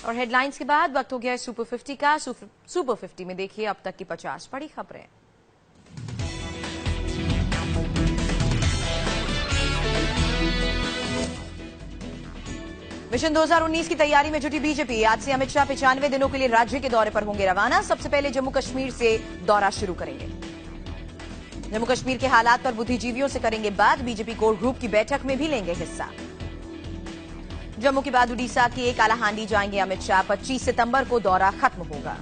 और हेडलाइंस के बाद वक्त हो गया है सुपर 50 का। सुपर 50 में देखिए अब तक की 50 बड़ी खबरें। मिशन 2019 की तैयारी में जुटी बीजेपी। आज से अमित शाह 95 दिनों के लिए राज्य के दौरे पर होंगे रवाना। सबसे पहले जम्मू कश्मीर से दौरा शुरू करेंगे। जम्मू कश्मीर के हालात पर बुद्धिजीवियों से करेंगे बात। बीजेपी कोर ग्रुप की बैठक में भी लेंगे हिस्सा। जम्मू के बाद उड़ीसा के कालाहांडी जाएंगे अमित शाह। 25 सितंबर को दौरा खत्म होगा।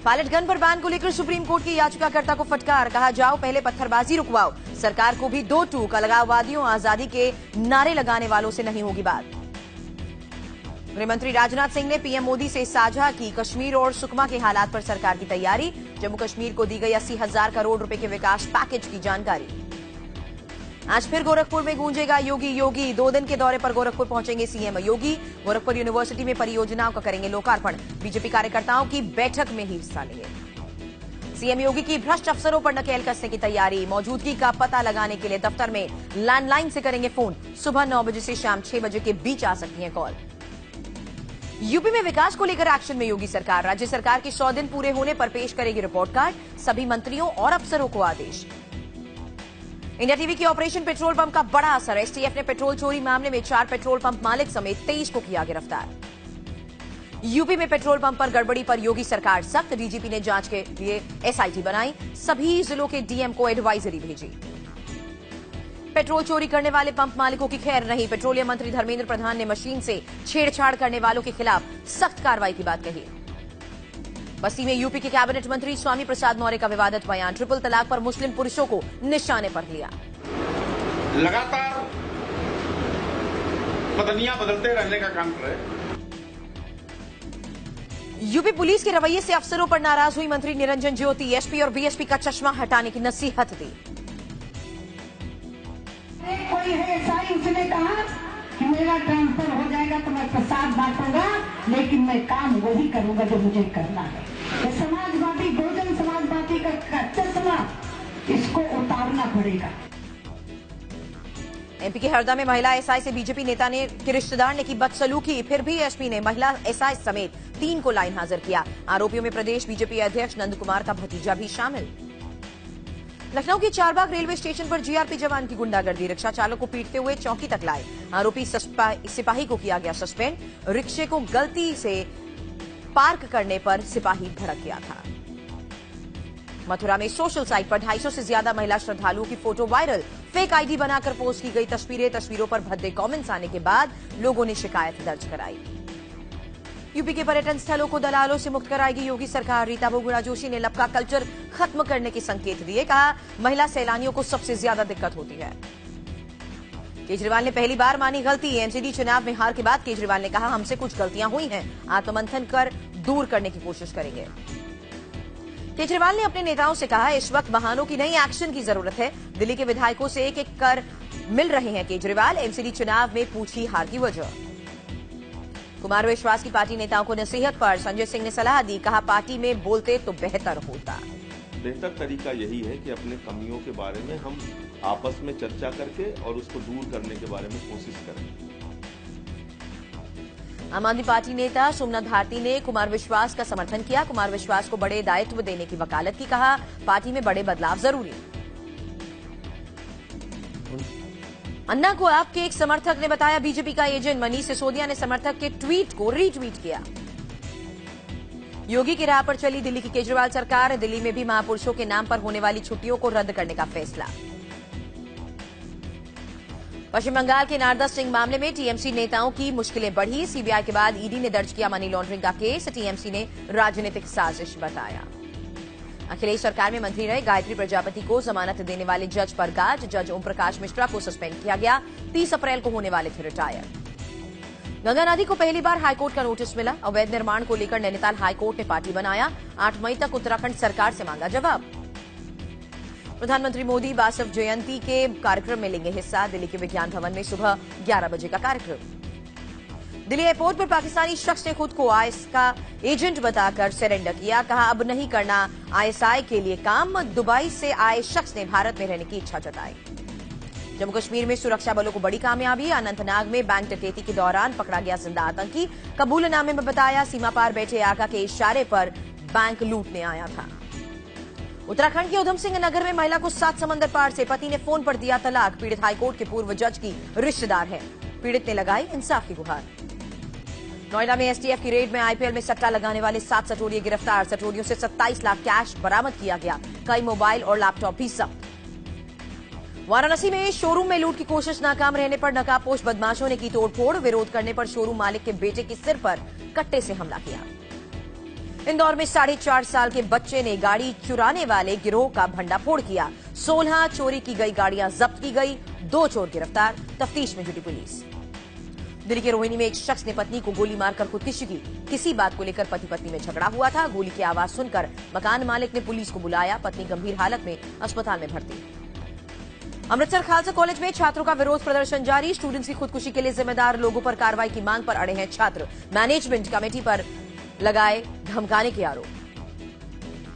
पायलट गन पर बैन को लेकर सुप्रीम कोर्ट की याचिकाकर्ता को फटकार। कहा जाओ पहले पत्थरबाजी रुकवाओ। सरकार को भी 2 टूक। अलगाववादियों आजादी के नारे लगाने वालों से नहीं होगी बात। गृहमंत्री राजनाथ सिंह ने पीएम मोदी से साझा की कश्मीर और सुकमा के हालात पर सरकार की तैयारी। जम्मू कश्मीर को दी गई 80,000 करोड़ रुपए के विकास पैकेज की जानकारी। आज फिर गोरखपुर में गूंजेगा योगी योगी। 2 दिन के दौरे पर गोरखपुर पहुंचेंगे सीएम योगी। गोरखपुर यूनिवर्सिटी में परियोजनाओं का करेंगे लोकार्पण। बीजेपी कार्यकर्ताओं की बैठक में ही हिस्सा लेंगे। सीएम योगी की भ्रष्ट अफसरों पर नकेल कसने की तैयारी। मौजूदगी का पता लगाने के लिए दफ्तर में लैंडलाइन से करेंगे फोन। सुबह 9 बजे से शाम 6 बजे के बीच आ सकती है कॉल। यूपी में विकास को लेकर एक्शन में योगी सरकार। राज्य सरकार के 100 दिन पूरे होने पर पेश करेगी रिपोर्ट कार्ड। सभी मंत्रियों और अफसरों को आदेश। इंडिया टीवी की ऑपरेशन पेट्रोल पंप का बड़ा असर। एसटीएफ ने पेट्रोल चोरी मामले में 4 पेट्रोल पंप मालिक समेत 23 को किया गिरफ्तार। यूपी में पेट्रोल पंप पर गड़बड़ी पर योगी सरकार सख्त। डीजीपी ने जांच के लिए एसआईटी बनाई। सभी जिलों के डीएम को एडवाइजरी भेजी। पेट्रोल चोरी करने वाले पंप मालिकों की खैर नहीं। पेट्रोलियम मंत्री धर्मेंद्र प्रधान ने मशीन से छेड़छाड़ करने वालों के खिलाफ सख्त कार्रवाई की बात कही। बस्ती में यूपी के कैबिनेट मंत्री स्वामी प्रसाद मौर्य का विवादित बयान। ट्रिपल तलाक पर मुस्लिम पुरुषों को निशाने पर लिया। लगातार पत्नियां बदलते रहने का काम कर रहे। यूपी पुलिस के रवैये से अफसरों पर नाराज हुई मंत्री निरंजन ज्योति। एसपी और बीएसपी का चश्मा हटाने की नसीहत दी। कोई है ऐसा, उसने कहा कि मेरा ट्रांसफर हो जाएगा तो मैं प्रसाद बांटूंगा, लेकिन मैं काम वही करूंगा जो मुझे करना है। तो समाजवादी, बहुजन समाजवादी का चश्मा इसको उतारना पड़ेगा। एमपी के हरदा में महिला एसआई से बीजेपी नेता ने के रिश्तेदार ने की बदसलूकी। फिर भी एसपी ने महिला एसआई समेत 3 को लाइन हाजिर किया। आरोपियों में प्रदेश बीजेपी अध्यक्ष नंद कुमार का भतीजा भी शामिल। लखनऊ के चारबाग रेलवे स्टेशन पर जीआरपी जवान की गुंडागर्दी। रिक्शा चालक को पीटते हुए चौकी तक लाए। आरोपी सिपाही को किया गया सस्पेंड। रिक्शे को गलती से पार्क करने पर सिपाही भड़क गया था। मथुरा में सोशल साइट पर 250 से ज्यादा महिला श्रद्धालुओं की फोटो वायरल। फेक आईडी बनाकर पोस्ट की गई तस्वीरों पर भद्दे कमेंट्स आने के बाद लोगों ने शिकायत दर्ज कराई। यूपी के पर्यटन स्थलों को दलालों से मुक्त कराएगी योगी सरकार। रीता बहुगुणा जोशी ने लपका कल्चर खत्म करने के संकेत दिए। कहा महिला सैलानियों को सबसे ज्यादा दिक्कत होती है। केजरीवाल ने पहली बार मानी गलती। एमसीडी चुनाव में हार के बाद केजरीवाल ने कहा हमसे कुछ गलतियां हुई हैं, आत्ममंथन कर दूर करने की कोशिश करेंगे। केजरीवाल ने अपने नेताओं से कहा इस वक्त बहानों की नहीं एक्शन की जरूरत है। दिल्ली के विधायकों से एक एक कर मिल रहे हैं केजरीवाल। एमसीडी चुनाव में पूछी हार की वजह। कुमार विश्वास की पार्टी नेताओं को नसीहत पर संजय सिंह ने सलाह दी। कहा पार्टी में बोलते तो बेहतर होता। बेहतर तरीका यही है कि अपने कमियों के बारे में हम आपस में चर्चा करके और उसको दूर करने के बारे में कोशिश करें। आम आदमी पार्टी नेता सोमनाथ भारती ने कुमार विश्वास का समर्थन किया। कुमार विश्वास को बड़े दायित्व देने की वकालत की। कहा पार्टी में बड़े बदलाव जरूरी। अन्ना को आपके एक समर्थक ने बताया बीजेपी का एजेंट। मनीष सिसोदिया ने समर्थक के ट्वीट को रीट्वीट किया। योगी की राह पर चली दिल्ली की केजरीवाल सरकार। दिल्ली में भी महापुरुषों के नाम पर होने वाली छुट्टियों को रद्द करने का फैसला। पश्चिम बंगाल के नारदा सिंह मामले में टीएमसी नेताओं की मुश्किलें बढ़ी। सीबीआई के बाद ईडी ने दर्ज किया मनी लॉन्ड्रिंग का केस। टीएमसी ने राजनीतिक साजिश बताया। अखिलेश सरकार में मंत्री रहे गायत्री प्रजापति को जमानत देने वाले जज पर गाज। जज ओम प्रकाश मिश्रा को सस्पेंड किया गया। 30 अप्रैल को होने वाले थे रिटायर। गंगा नदी को पहली बार हाईकोर्ट का नोटिस मिला। अवैध निर्माण को लेकर नैनीताल हाईकोर्ट ने पार्टी बनाया। 8 मई तक उत्तराखंड सरकार से मांगा जवाब। प्रधानमंत्री मोदी वासव जयंती के कार्यक्रम में लेंगे हिस्सा। दिल्ली के विज्ञान भवन में सुबह 11 बजे का कार्यक्रम। दिल्ली एयरपोर्ट पर पाकिस्तानी शख्स ने खुद को आईएस का एजेंट बताकर सरेंडर किया। कहा अब नहीं करना आईएसआई के लिए काम। दुबई से आए शख्स ने भारत में रहने की इच्छा जताई। जम्मू कश्मीर में सुरक्षा बलों को बड़ी कामयाबी। अनंतनाग में बैंक डकैती के दौरान पकड़ा गया जिंदा आतंकी। कबूलनामे में बताया सीमा पार बैठे आका के इशारे पर बैंक लूटने आया था। उत्तराखंड के उधम सिंह नगर में महिला को 7 समंदर पार से पति ने फोन पर दिया तलाक। पीड़ित हाईकोर्ट के पूर्व जज की रिश्तेदार है। पीड़ित ने लगाई इंसाफ की गुहार। नोएडा में एसटीएफ की रेड में आईपीएल में सट्टा लगाने वाले 7 सटोरिये गिरफ्तार। सटोरियों से 27 लाख कैश बरामद किया गया। कई मोबाइल और लैपटॉप भी जब्त। वाराणसी में शोरूम में लूट की कोशिश नाकाम रहने पर नकाबपोश बदमाशों ने की तोड़फोड़। विरोध करने पर शोरूम मालिक के बेटे के सिर पर कट्टे से हमला किया। इंदौर में 4.5 साल के बच्चे ने गाड़ी चुराने वाले गिरोह का भंडाफोड़ किया। 16 चोरी की गई गाड़ियां जब्त की गई। 2 चोर गिरफ्तार। तफ्तीश में जुटी पुलिस। दिल्ली के रोहिणी में एक शख्स ने पत्नी को गोली मारकर खुदकुशी की। किसी बात को लेकर पति पत्नी में झगड़ा हुआ था। गोली की आवाज सुनकर मकान मालिक ने पुलिस को बुलाया। पत्नी गंभीर हालत में अस्पताल में भर्ती। अमृतसर खालसा कॉलेज में छात्रों का विरोध प्रदर्शन जारी। स्टूडेंट्स की खुदकुशी के लिए जिम्मेदार लोगों पर कार्रवाई की मांग पर अड़े हैं छात्र। मैनेजमेंट कमेटी पर लगाए धमकाने के आरोप।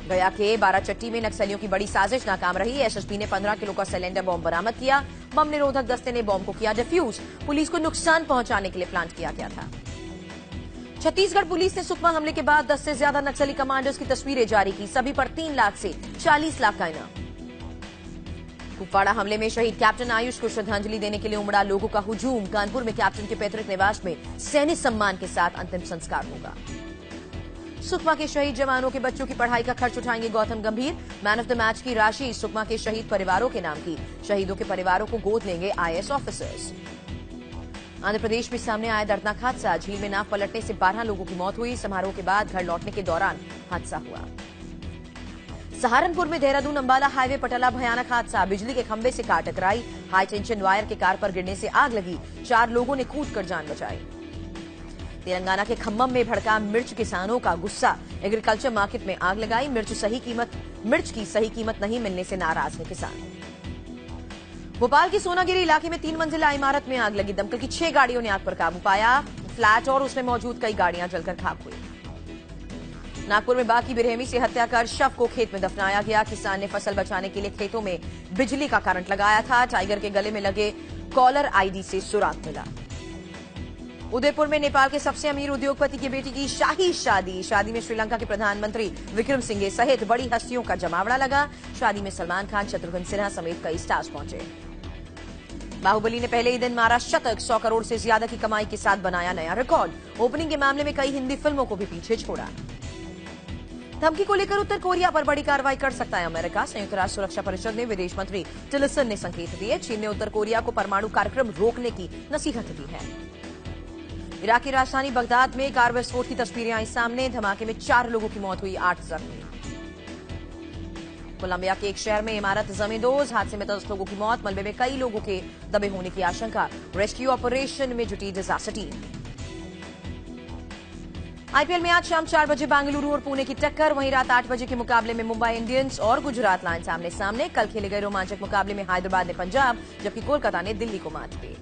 गया के बाराचट्टी में नक्सलियों की बड़ी साजिश नाकाम रही। एसएसपी ने 15 किलो का सिलेंडर बॉम्ब बरामद किया। बम निरोधक दस्ते ने बॉम्ब को किया डिफ्यूज। पुलिस को नुकसान पहुंचाने के लिए प्लांट किया गया था। छत्तीसगढ़ पुलिस ने सुकमा हमले के बाद 10 से ज्यादा नक्सली कमांडर्स की तस्वीरें जारी की। सभी पर 3 लाख से 40 लाख का इनाम। कुपवाड़ा हमले में शहीद कैप्टन आयुष को श्रद्धांजलि देने के लिए उमड़ा लोगों का हुजूम। कानपुर में कैप्टन के पैतृक निवास में सैन्य सम्मान के साथ अंतिम संस्कार होगा। सुकमा के शहीद जवानों के बच्चों की पढ़ाई का खर्च उठाएंगे गौतम गंभीर। मैन ऑफ द मैच की राशि सुकमा के शहीद परिवारों के नाम की। शहीदों के परिवारों को गोद लेंगे आईएएस ऑफिसर्स। आंध्र प्रदेश में सामने आया दर्दनाक हादसा। झील में नाव पलटने से 12 लोगों की मौत हुई। समारोह के बाद घर लौटने के दौरान हादसा हुआ। सहारनपुर में देहरादून अंबाला हाईवे पटला भयानक हादसा। बिजली के खंभे से कार टकराई। हाई टेंशन वायर के कार पर गिरने से आग लगी। 4 लोगों ने कूदकर जान बचाई। तेलंगाना के खम्मम में भड़का मिर्च किसानों का गुस्सा। एग्रीकल्चर मार्केट में आग लगाई। मिर्च की सही कीमत नहीं मिलने से नाराज है किसान। भोपाल की सोनागिरी इलाके में 3 मंजिला इमारत में आग लगी। दमकल की 6 गाड़ियों ने आग पर काबू पाया। फ्लैट और उसमें मौजूद कई गाड़ियां जलकर खाक हुई। नागपुर में बाकी बेरहमी से हत्या कर शव को खेत में दफनाया गया। किसान ने फसल बचाने के लिए खेतों में बिजली का करंट लगाया था। टाइगर के गले में लगे कॉलर आईडी से सुराग मिला। उदयपुर में नेपाल के सबसे अमीर उद्योगपति की बेटी की शाही शादी में श्रीलंका के प्रधानमंत्री विक्रम सिंघे सहित बड़ी हस्तियों का जमावड़ा लगा। शादी में सलमान खान, शत्रुघ्न सिन्हा समेत कई स्टार्स पहुंचे। बाहुबली ने पहले ही दिन मारा शतक। 100 करोड़ से ज्यादा की कमाई के साथ बनाया नया रिकॉर्ड। ओपनिंग के मामले में कई हिंदी फिल्मों को भी पीछे छोड़ा। धमकी को लेकर उत्तर कोरिया पर बड़ी कार्रवाई कर सकता है अमेरिका। संयुक्त राष्ट्र सुरक्षा परिषद में विदेश मंत्री टिलरसन ने संकेत दिए। चीन ने उत्तर कोरिया को परमाणु कार्यक्रम रोकने की नसीहत दी है। इराक की राजधानी बगदाद में कार विस्फोट की तस्वीरें आई सामने। धमाके में 4 लोगों की मौत हुई, 8 जख्मी। कोलंबिया के एक शहर में इमारत जमींदोज। हादसे में 10 लोगों की मौत। मलबे में कई लोगों के दबे होने की आशंका। रेस्क्यू ऑपरेशन में जुटी डिजास्टर टीम। आईपीएल में आज शाम 4 बजे बेंगलुरु और पुणे की टक्कर। वहीं रात 8 बजे के मुकाबले में मुंबई इंडियंस और गुजरात लायंस आमने सामने। कल खेले गए रोमांचक मुकाबले में हैदराबाद ने पंजाब जबकि कोलकाता ने दिल्ली को मात दी।